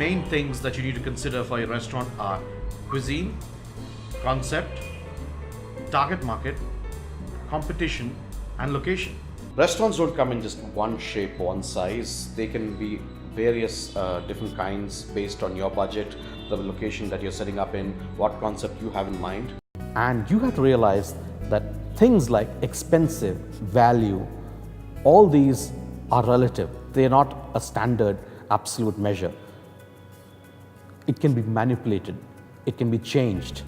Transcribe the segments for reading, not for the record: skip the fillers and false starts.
main things that you need to consider for your restaurant are cuisine, concept, target market, competition, and location. Restaurants don't come in just one shape, one size. They can be various different kinds based on your budget, the location that you're setting up in, what concept you have in mind. And you have to realize that things like expensive, value, all these are relative. They are not a standard absolute measure. It can be manipulated, it can be changed,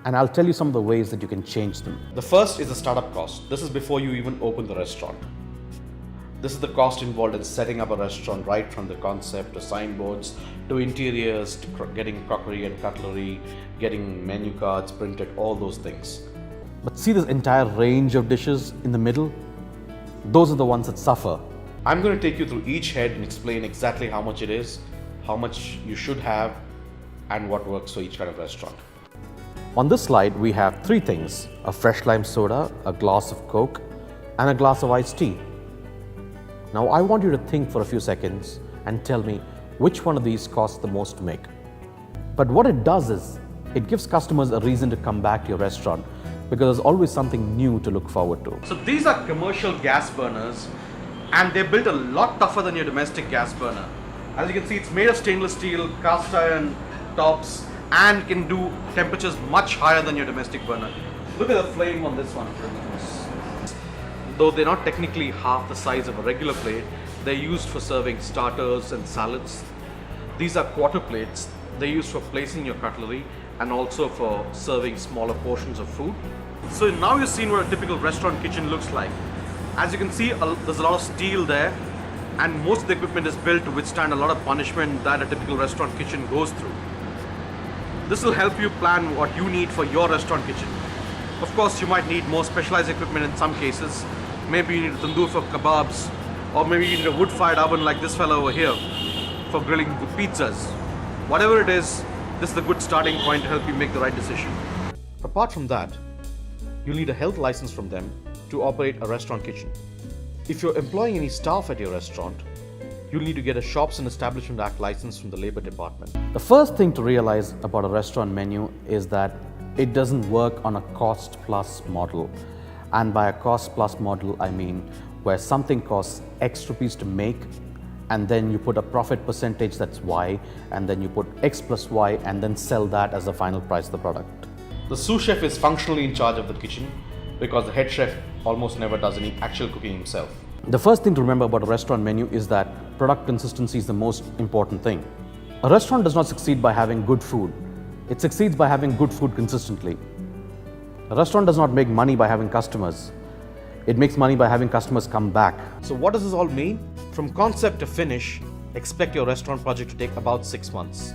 and I'll tell you some of the ways that you can change them. The first is the startup cost. This is before you even open the restaurant. This is the cost involved in setting up a restaurant, right from the concept to signboards to interiors to getting crockery and cutlery, getting menu cards printed, all those things. But see this entire range of dishes in the middle? Those are the ones that suffer. I'm going to take you through each head and explain exactly how much it is, how much you should have, and what works for each kind of restaurant. On this slide, we have three things: a fresh lime soda, a glass of Coke, and a glass of iced tea. Now, I want you to think for a few seconds and tell me which one of these costs the most to make. But what it does is, it gives customers a reason to come back to your restaurant because there's always something new to look forward to. So these are commercial gas burners, and they're built a lot tougher than your domestic gas burner. As you can see, it's made of stainless steel, cast iron tops, and can do temperatures much higher than your domestic burner. Look at the flame on this one. Though they're not technically half the size of a regular plate, they're used for serving starters and salads. These are quarter plates. They're used for placing your cutlery and also for serving smaller portions of food. So now you've seen what a typical restaurant kitchen looks like. As you can see, there's a lot of steel there, and most of the equipment is built to withstand a lot of punishment that a typical restaurant kitchen goes through. This will help you plan what you need for your restaurant kitchen. Of course, you might need more specialized equipment in some cases. Maybe you need a tandoor for kebabs, or maybe you need a wood-fired oven like this fellow over here for grilling pizzas. Whatever it is, this is a good starting point to help you make the right decision. Apart from that, you'll need a health license from them to operate a restaurant kitchen. If you're employing any staff at your restaurant, you'll need to get a Shops and Establishment Act license from the Labor Department. The first thing to realize about a restaurant menu is that it doesn't work on a cost-plus model. And by a cost-plus model, I mean where something costs X rupees to make, and then you put a profit percentage that's Y, and then you put X plus Y, and then sell that as the final price of the product. The sous chef is functionally in charge of the kitchen because the head chef almost never does any actual cooking himself. The first thing to remember about a restaurant menu is that product consistency is the most important thing. A restaurant does not succeed by having good food. It succeeds by having good food consistently. A restaurant does not make money by having customers. It makes money by having customers come back. So what does this all mean? From concept to finish, expect your restaurant project to take about 6 months.